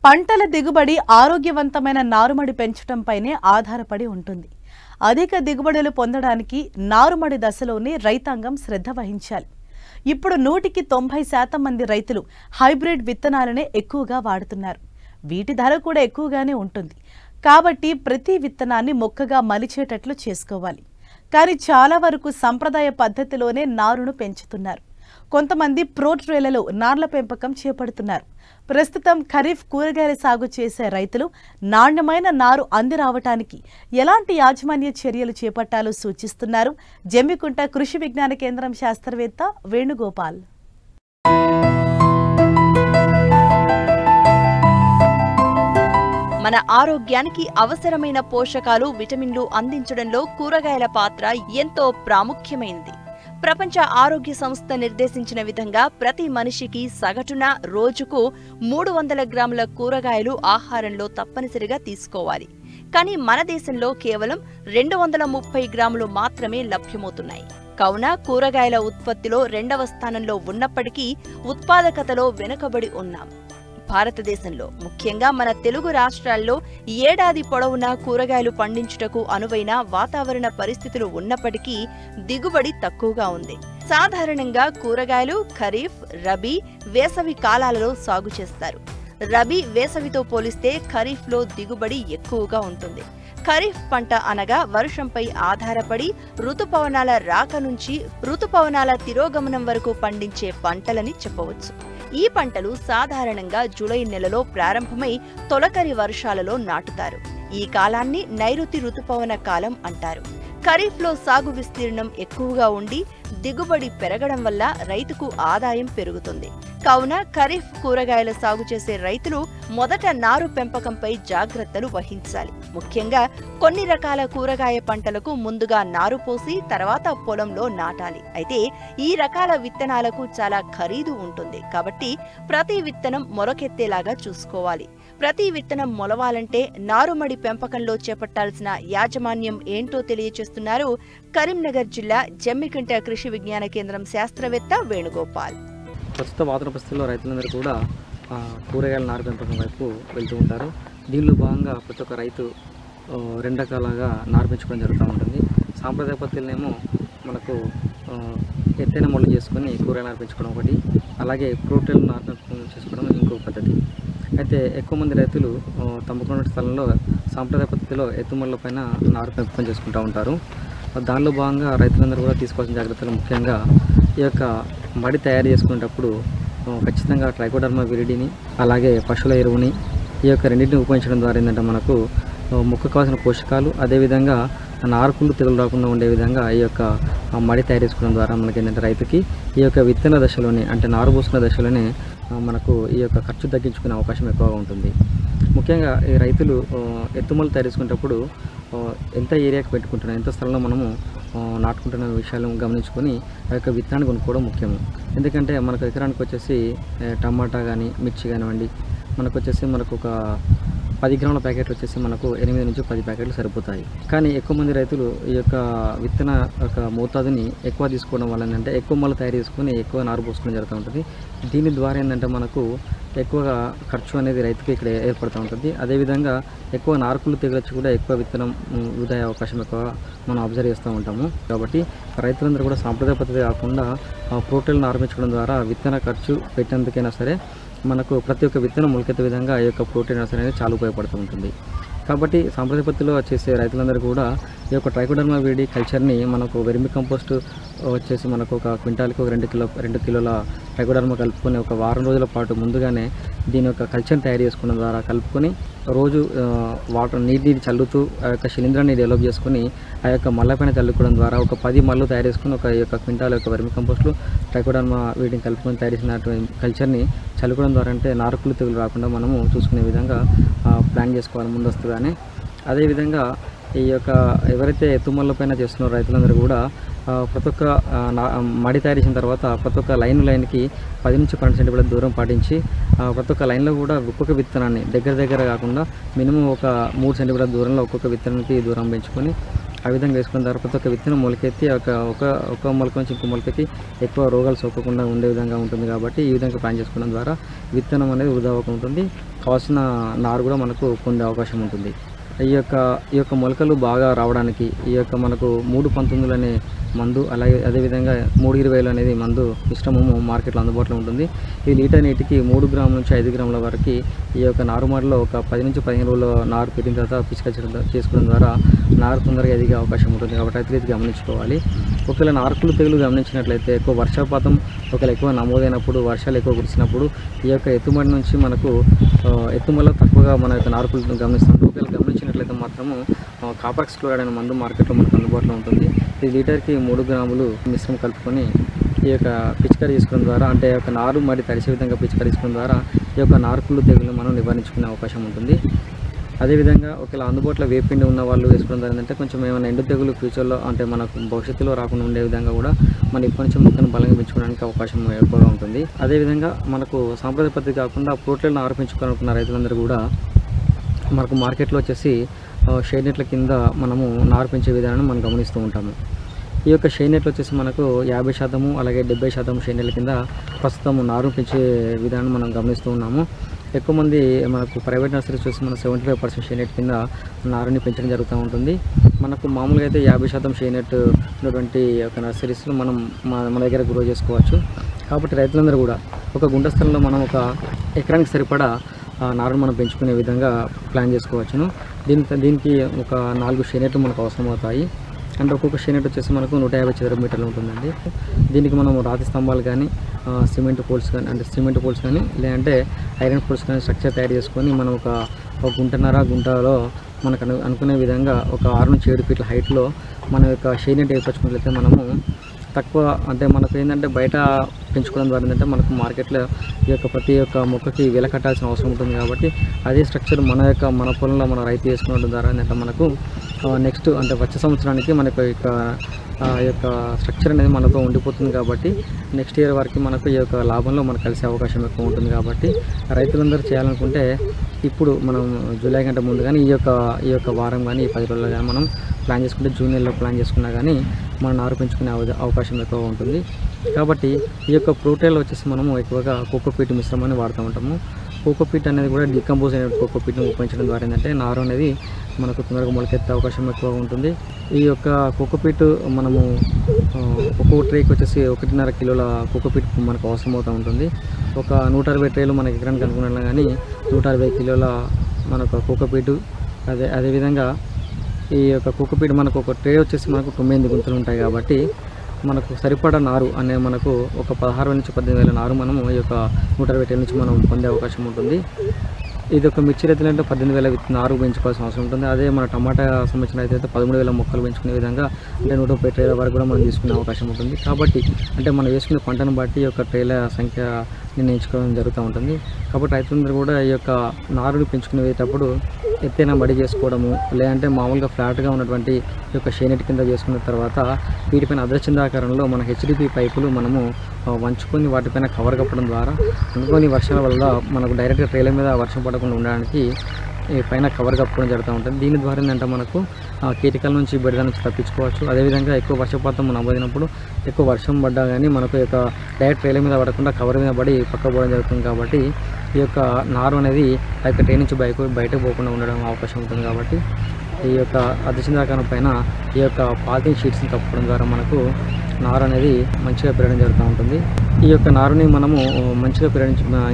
పంటల దిగుబడి ఆరోగ్యవంతమైన నారుమడి పెంచడంపైనే ఆధారపడి ఉంటుంది. అధిక దిగుబడులు పొందడానికి నారుమడి దశలోనే రైతాంగం శ్రద్ధ వహించాలి. ఇప్పుడు 100% మంది రైతులు హైబ్రిడ్ విత్తనాలనే ఎక్కువగా వాడుతున్నారు. వీటి ధర కూడా ఎక్కువగానే ఉంటుంది. కాబట్టి ప్రతి విత్తనాన్ని మొక్కగా మలిచేటట్లు చేసుకోవాలి. కానీ చాలా వరకు సంప్రదాయ పద్ధతిలోనే నారును పెంచుతున్నారు. కొంతమంది ప్రో ట్రేలలో నార్ల పెంపకం చేపడుతున్నారు. ప్రస్తుతం ఖరీఫ్ కూరగాయల సాగు చేసే రైతులు నాణ్యమైన నారు అంది రావటానికి ఎలాంటి యాజమాన్య చర్యలు చేపట్టాలో సూచిస్తున్నారు జమ్మికుంట కృషి విజ్ఞాన కేంద్రం శాస్త్రవేత్త వేణుగోపాల్. మన ఆరోగ్యానికి అవసరమైన పోషకాలు, విటమిన్లు అందించడంలో కూరగాయల పాత్ర ఎంతో ప్రాముఖ్యమైనది. ప్రపంచ ఆరోగ్య సంస్థ నిర్దేశించిన విధంగా ప్రతి మనిషికి సగటున రోజుకు 300 గ్రాముల కూరగాయలు ఆహారంలో తప్పనిసరిగా తీసుకోవాలి. కానీ మన దేశంలో కేవలం 230 గ్రాములు మాత్రమే లభ్యమవుతున్నాయి. కావున కూరగాయల ఉత్పత్తిలో 2వ స్థానంలో ఉన్నప్పటికీ ఉత్పాదకతలో వెనుకబడి ఉన్నాం. భారతదేశంలో ముఖ్యంగా మన తెలుగు రాష్ట్రాల్లో ఏడాది పొడవునా కూరగాయలు పండించుటకు అనువైన వాతావరణ పరిస్థితులు ఉన్నప్పటికీ దిగుబడి తక్కువగా ఉంది. సాధారణంగా కూరగాయలు ఖరీఫ్, రబీ, వేసవి కాలాలలో సాగు చేస్తారు. రబీ, వేసవితో పోలిస్తే ఖరీఫ్లో దిగుబడి ఎక్కువగా ఉంటుంది. ఖరీఫ్ పంట అనగా వర్షంపై ఆధారపడి ఋతుపవనాల రాక నుంచి ఋతుపవనాల తిరోగమనం వరకు పండించే పంటలని చెప్పవచ్చు. ఈ పంటలు సాధారణంగా జూలై నెలలో ప్రారంభమై తొలకరి వర్షాలలో నాటుతారు. ఈ కాలాన్ని నైరుతి ఋతుపవన కాలం అంటారు. ఖరీఫ్లో సాగు విస్తీర్ణం ఎక్కువగా ఉండి దిగుబడి పెరగడం వల్ల రైతుకు ఆదాయం పెరుగుతుంది. కావున ఖరీఫ్ కూరగాయల సాగు చేసే రైతులు మొదట నారు పెంపకంపై జాగ్రత్తలు వహించాలి. ముఖ్యంగా కొన్ని రకాల కూరగాయ పంటలకు ముందుగా నారు పోసి తర్వాత పొలంలో నాటాలి. అయితే ఈ రకాల విత్తనాలకు చాలా ఖరీదు ఉంటుంది. కాబట్టి ప్రతి విత్తనం మొలకెత్తేలాగా చూసుకోవాలి. ప్రతి విత్తనం మొలవాలంటే నారుమడి పెంపకంలో చేపట్టాల్సిన యాజమాన్యం ఏంటో తెలియచేస్తున్నారు కరీంనగర్ జిల్లా జమ్మికుంట కృషి విజ్ఞాన కేంద్రం శాస్త్రవేత్త వేణుగోపాల్. ప్రస్తుత వాతావరణ పరిస్థితుల్లో రైతులందరూ కూడా కూరగాయల నారు పెంపకం వైపు వెళ్తూ ఉంటారు. దీనిలో భాగంగా ప్రతి ఒక్క రైతు 2 రకాలుగా నారు పెంచుకోవడం జరుగుతూ ఉంటుంది. సాంప్రదాయ పద్ధతులనేమో మనకు ఎత్తైన మొళ్ళు చేసుకొని కూరగాయల నారు పెంచుకోవడం ఒకటి, అలాగే ప్రోటీన్ నారు పెంపకం చేసుకోవడం ఇంకొక పద్ధతి. అయితే ఎక్కువ మంది రైతులు తమకున్న స్థలంలో సాంప్రదాయ పద్ధతిలో ఎత్తుమల్ల పైన నారు పెంపకం చేసుకుంటూ ఉంటారు. దానిలో భాగంగా రైతులందరూ కూడా తీసుకోవాల్సిన జాగ్రత్తలు ముఖ్యంగా ఈ యొక్క మడి తయారు చేసుకునేటప్పుడు ఖచ్చితంగా ట్రైకోడర్మా విరిడిని అలాగే పశువుల ఎరువుని ఈ యొక్క రెండింటిని ఉపయోగించడం ద్వారా ఏంటంటే మనకు మొక్కకు కావాల్సిన పోషకాలు, అదేవిధంగా నారుకుళ్ళు తెగులు రాకుండా ఉండే విధంగా ఈ యొక్క మడి తయారు చేసుకోవడం ద్వారా మనకి ఏంటంటే రైతుకి ఈ యొక్క విత్తన దశలోనే అంటే నారు పోసుకున్న దశలోనే మనకు ఈ యొక్క ఖర్చు తగ్గించుకునే అవకాశం ఎక్కువగా ఉంటుంది. ముఖ్యంగా ఈ రైతులు ఎత్తుమలు తయారు చేసుకునేటప్పుడు ఎంత ఏరియాకి పెట్టుకుంటున్నాం, ఎంత స్థలంలో మనము నాటుకుంటున్న విషయాలను గమనించుకొని ఆ యొక్క విత్తనాన్ని కొనుక్కోవడం ముఖ్యము. ఎందుకంటే మనకు ఎకరానికి వచ్చేసి టమాటా కానీ మిర్చి కానివ్వండి మనకు ఒక 10 గ్రాముల ప్యాకెట్లు వచ్చేసి మనకు 8 నుంచి 10 ప్యాకెట్లు సరిపోతాయి. కానీ ఎక్కువ మంది రైతులు ఈ యొక్క విత్తన యొక్క మోతాదుని ఎక్కువ తీసుకోవడం వల్ల ఏంటంటే ఎక్కువ మొల తయారు చేసుకొని ఎక్కువ నారు పోసుకోవడం జరుగుతూ ఉంటుంది. దీని ద్వారా ఏంటంటే మనకు ఎక్కువగా ఖర్చు అనేది రైతుకి ఇక్కడ ఏర్పడుతూ ఉంటుంది. అదేవిధంగా ఎక్కువ నారుకులు తెగలొచ్చి కూడా ఎక్కువ విత్తనం వృధా అయ్యే అవకాశం ఎక్కువ మనం అబ్జర్వ్ చేస్తూ ఉంటాము. కాబట్టి రైతులందరూ కూడా సాంప్రదాయ పద్ధతి కాకుండా ప్రోటీన్ నారు పెంచుకోవడం ద్వారా విత్తన ఖర్చు పెట్టేందుకైనా సరే మనకు ప్రతి ఒక్క విత్తనం మొలకెత్తే విధంగా ఈ యొక్క ప్రోటీన్ అనేది చాలా ఉపయోగపడుతూ ఉంటుంది. కాబట్టి సాంప్రదాయ పద్ధతిలో చేసే రైతులందరూ కూడా ఈ యొక్క ట్రైకోడర్మా విరిడి కల్చర్ని మనకు వెర్మి కంపోస్ట్ వచ్చేసి మనకు ఒక క్వింటాల్కి ఒక 2 కిలోల ట్రైకోడర్మా కలుపుకొని ఒక వారం రోజుల పాటు ముందుగానే దీని యొక్క కల్చర్ని తయారు చేసుకోవడం ద్వారా కలుపుకొని రోజు వాటర్ నీటిని చల్లుతూ ఆ యొక్క శిలీంధ్రాన్ని డెవలప్ చేసుకొని ఆ యొక్క మల్లపైన చల్లుకోవడం ద్వారా ఒక 10 మళ్ళు తయారు చేసుకుని ఒక యొక్క క్వింటాల్ యొక్క వెర్మి కంపోస్ట్లో ట్రైకోడర్మా వీటిని కలుపుకొని తయారు చేసినటువంటి కల్చర్ని చల్లుకోవడం ద్వారా అంటే నారుకులు తెగులు రాకుండా మనము చూసుకునే విధంగా ప్లాన్ చేసుకోవాలి ముందస్తుగానే. అదేవిధంగా ఈ యొక్క ఎవరైతే ఎత్తుమల్ల పైన చేస్తున్నారో రైతులందరూ కూడా ప్రతి ఒక్క మడి తయారు చేసిన తర్వాత ప్రతి ఒక్క లైన్కి 10 నుంచి 12 సెంటీమీటర్ల దూరం పాటించి ప్రతి ఒక్క లైన్లో కూడా ఒక్కొక్క విత్తనాన్ని దగ్గర కాకుండా మినిమం ఒక 3 సెంటీమీటర్ల దూరంలో ఒక్కొక్క విత్తనానికి దూరం పెంచుకొని ఆ విధంగా వేసుకున్న ద్వారా ప్రతి ఒక్క విత్తనం మొలకెత్తి ఒక మొలక నుంచి ఇంకో మొలకకి ఎక్కువ రోగాలు సోకకుండా ఉండే విధంగా ఉంటుంది కాబట్టి ఈ విధంగా ప్లాన్ చేసుకోవడం ద్వారా విత్తనం అనేది వృధా అవ్వకుండా ఉంటుంది, కావాల్సిన నారు కూడా మనకు పొందే అవకాశం ఉంటుంది. ఈ యొక్క మొలకలు బాగా రావడానికి ఈ యొక్క మనకు 319 అనే మందు, అలాగే అదేవిధంగా 320 అనేది మందు మిశ్రమము మార్కెట్లో అందుబాటులో ఉంటుంది. ఈ లీటర్ నీటికి 3 గ్రాముల నుంచి 5 గ్రాముల వరకు ఈ యొక్క నారుమడిలో ఒక 10 నుంచి 15 రోజుల నారు పెట్టిన తర్వాత పిచికారీ చేసుకోవడం ద్వారా నారు తొందరగా ఎదిగే అవకాశం ఉంటుంది. కాబట్టి రైతులు గమనించుకోవాలి. ఒకవేళ నారుకులు తెగులు గమనించినట్లయితే ఎక్కువ వర్షపాతం ఒకవేళ ఎక్కువ నమోదైనప్పుడు, వర్షాలు ఎక్కువ కురిసినప్పుడు ఈ యొక్క ఎత్తుమడి నుంచి మనకు ఎత్తుమల తక్కువగా మన యొక్క నారుకులు గమనిస్తాం. ఒకవేళ గమనించినట్లయితే మాత్రము కాపరాక్స్ క్లోరైడ్ అనే మందు మార్కెట్లో మనకు అందుబాటులో ఉంటుంది. ఈ లీటర్కి 3 గ్రాములు మిశ్రమం కలుపుకొని ఈ యొక్క పిచికారీ చేసుకోవడం ద్వారా, అంటే యొక్క నారు మడి తడిసే విధంగా పిచికారీ చేసుకోవడం ద్వారా ఈ యొక్క నారుకులు తెగులు మనం నివారించుకునే అవకాశం ఉంటుంది. అదేవిధంగా ఒకవేళ అందుబాటులో వేపిండి ఉన్న వాళ్ళు వేసుకోవడం ద్వారా ఏంటంటే కొంచెం ఏమైనా ఎండు తెగులు ఫ్యూచర్లో అంటే మనకు భవిష్యత్తులో రాకుండా ఉండే విధంగా కూడా మనం ఇప్పటి నుంచి మొక్కను బలంగా పెంచుకోవడానికి అవకాశం ఎక్కువగా ఉంటుంది. అదేవిధంగా మనకు సాంప్రదాయ పద్ధతి కాకుండా ప్రోటీన్లను నారు పెంచుకోవాలనుకున్న రైతులందరూ కూడా మనకు మార్కెట్లో వచ్చేసి షేడ్ నెట్ల కింద మనము నారు పెంచే విధానాన్ని మనం గమనిస్తూ ఉంటాము. ఈ యొక్క షేడ్ నెట్లు వచ్చేసి మనకు 50% అలాగే 70% షేడ్ నెట్ల కింద ప్రస్తుతం నారు పెంచే విధానం మనం గమనిస్తూ ఉన్నాము. ఎక్కువ మంది మనకు ప్రైవేట్ నర్సరీస్ వచ్చేసి మన 75% షేడ్ నెట్ కింద నారుని పెంచడం జరుగుతూ ఉంటుంది. మనకు మామూలుగా అయితే 50% షేడ్ నెట్ ఉన్నటువంటి ఒక నర్సరీస్లో మన దగ్గర గ్రో చేసుకోవచ్చు. కాబట్టి రైతులందరూ కూడా ఒక గుంట స్థలంలో మనం ఒక ఎకరానికి సరిపడా నారును మనం పెంచుకునే విధంగా ప్లాన్ చేసుకోవచ్చును. దీనికి ఒక 4 షేడ్ నెట్లు మనకు అవసరం అవుతాయి. అంటే ఒక్కొక్క షేడ్ నెట్ వచ్చేసి మనకు 150 చదరపు మీటర్లు ఉంటుందండి. దీనికి మనం రాతి స్తంభాలు కానీ సిమెంట్ పోల్స్ కానీ లేదంటే ఐరన్ పోల్స్ కానీ స్ట్రక్చర్ తయారు చేసుకొని మనం ఒక గుంటలో మనకు అనుకునే విధంగా ఒక 6 నుంచి 7 ఫీట్ల హైట్లో మన యొక్క షేడ్ నెట్ ఏర్పరచుకున్నట్లయితే మనము తక్కువ అంటే మనకు ఏంటంటే బయట పెంచుకోవడం ద్వారా ఏంటంటే మనకు మార్కెట్లో ఈ యొక్క ప్రతి ఒక్క మొక్కకి వెల కట్టాల్సిన అవసరం ఉంటుంది. కాబట్టి అదే స్ట్రక్చర్ మన పొలంలో మన రైతు వేసుకోవడం ద్వారా ఏంటంటే మనకు నెక్స్ట్ అంటే వచ్చే సంవత్సరానికి మనకు ఈ యొక్క స్ట్రక్చర్ అనేది మనతో ఉండిపోతుంది. కాబట్టి నెక్స్ట్ ఇయర్ వరకు మనకు ఈ యొక్క లాభంలో మనకు కలిసే అవకాశం ఎక్కువ ఉంటుంది. కాబట్టి రైతులందరూ చేయాలనుకుంటే ఇప్పుడు మనం జూలై కంటే ముందు కానీ ఈ యొక్క వారం కానీ ఈ 10 రోజుల్లో కానీ మనం ప్లాన్ చేసుకుంటే జూన్ నెలలో ప్లాన్ చేసుకున్నా కానీ మనం నారు పెంచుకునే అవకాశం ఎక్కువగా ఉంటుంది. కాబట్టి ఈ యొక్క ప్రోటీన్లో వచ్చేసి మనము ఎక్కువగా కోకోపీట్ మిశ్రమాన్ని వాడుతూ ఉంటాము. కోకోపీట్ అనేది కూడా డికంపోజ్ అయిన కోకోపీట్ని ఉపయోగించడం ద్వారా ఏంటంటే నారు అనేది మనకు తొందరగా మొలకెత్తే అవకాశం ఎక్కువగా ఉంటుంది. ఈ యొక్క కోకోపీట్ మనము ఒక్కో ట్రేకి వచ్చేసి 1.5 కిలోల కోకోపీట్ మనకు అవసరం అవుతూ ఉంటుంది. ఒక 160 ట్రేలు మనకి ఎకరానికి అనుకున్నా కానీ 160 కిలోల మనకు కోకోపీటు అదేవిధంగా ఈ యొక్క కోకోపీట్ మనకు ఒక ట్రే వచ్చేసి మనకు 9 గుంతలు ఉంటాయి. కాబట్టి మనకు సరిపడా నారు అనే మనకు ఒక 16,000 నుంచి 18,000 నారు మనము ఈ యొక్క 160 ట్రేల నుంచి మనం పొందే అవకాశం ఉంటుంది. ఇది ఒక మిర్చి రైతులు అంటే 18,000 నారు పెంచుకోవాల్సిన అవసరం ఉంటుంది. అదే మన టమాటా సంబంధించిన అయితే 13,000 మొక్కలు పెంచుకునే విధంగా అంటే 130 ట్రేల వరకు కూడా మనం తీసుకునే అవకాశం ఉంటుంది. కాబట్టి అంటే మనం వేసుకునే పంటను బట్టి ఈ యొక్క ట్రేల సంఖ్య నిర్ణయించుకోవడం జరుగుతూ ఉంటుంది. కాబట్టి రైతులందరూ కూడా ఈ యొక్క నారుని పెంచుకునేటప్పుడు ఎత్తైన మడి చేసుకోవడము, లేదంటే మామూలుగా ఫ్లాట్గా ఉన్నటువంటి ఈ యొక్క షేనెట్ కింద చేసుకున్న తర్వాత వీటిపైన అదృశ్యందాకారంలో మన HDP పైపులు మనము వంచుకొని వాటిపైన కవర్ కప్పడం ద్వారా అనుకోని వర్షాల వల్ల మనకు డైరెక్ట్గా ట్రేల మీద వర్షం పడకుండా ఉండడానికి ఈ పైన కవర్ కప్పుకోవడం జరుగుతూ ఉంటుంది. దీని ద్వారా ఏంటంటే మనకు కీటకాల నుంచి బెడద నుంచి తప్పించుకోవచ్చు. అదేవిధంగా ఎక్కువ వర్షపాతం నమోదైనప్పుడు ఎక్కువ వర్షం పడ్డా కానీ మనకు ఈ యొక్క డైరెక్ట్ ట్రేల మీద పడకుండా కవర్ మీద పడి పక్క పోవడం జరుగుతుంది. కాబట్టి ఈ యొక్క నారు అనేది ఆ యొక్క ట్రే నుంచి బయటకు పోకుండా ఉండడం అవకాశం ఉంటుంది. కాబట్టి ఈ యొక్క అదృశ్యందాకారం పైన ఈ యొక్క పాలిథిన్ షీట్స్ని కప్పుకోవడం ద్వారా మనకు నారు అనేది మంచిగా పెరగడం జరుగుతూ ఉంటుంది. ఈ యొక్క నారుని మనము మంచిగా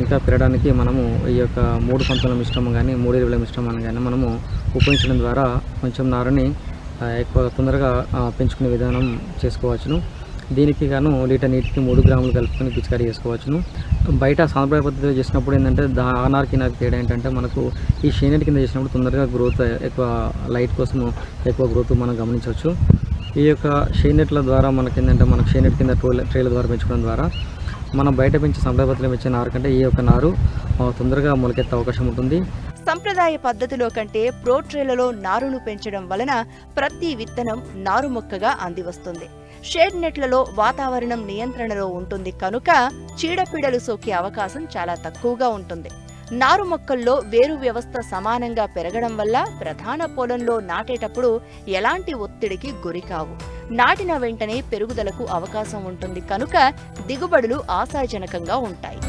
ఇంకా పెరగడానికి మనము ఈ యొక్క 3 పంతుల మిశ్రమం కానీ 3 మిశ్రమాన్ని కానీ మనము ఉపయోగించడం ద్వారా కొంచెం నారుని ఎక్కువ తొందరగా పెంచుకునే విధానం చేసుకోవచ్చును. దీనికి గాను లీటర్ నీటికి 3 గ్రాములు కలుపుకొని పిచికారీ చేసుకోవచ్చును. బయట సాంప్రదాయ పద్ధతిలో చేసినప్పుడు ఏంటంటే ఆ నారుకి నాకు తేడా ఏంటంటే మనకు ఈ షేనెట్ కింద చేసినప్పుడు తొందరగా గ్రోత్ ఎక్కువ లైట్ కోసము ఎక్కువ గ్రోత్ మనం గమనించవచ్చు. ఈ యొక్క షేనెట్ల ద్వారా మనకి ఏంటంటే మనకు షేనెట్ కింద ట్రేల ద్వారా పెంచుకోవడం ద్వారా మనం బయట పెంచే సాంప్రదాయ పద్ధతిలో పెంచే నారు కంటే ఈ యొక్క నారు తొందరగా మొలకెత్తే అవకాశం ఉంటుంది. సంప్రదాయ పద్ధతిలో కంటే ప్రో ట్రేలలో నారును పెంచడం వలన ప్రతి విత్తనం నారు మొక్కగా అందివస్తుంది. షేడ్ నెట్లలో వాతావరణం నియంత్రణలో ఉంటుంది కనుక చీడపీడలు సోకే అవకాశం చాలా తక్కువగా ఉంటుంది. నారు మొక్కల్లో వేరు వ్యవస్థ సమానంగా పెరగడం వల్ల ప్రధాన పొలంలో నాటేటప్పుడు ఎలాంటి ఒత్తిడికి గురికావు. నాటిన వెంటనే పెరుగుదలకు అవకాశం ఉంటుంది కనుక దిగుబడులు ఆశాజనకంగా ఉంటాయి.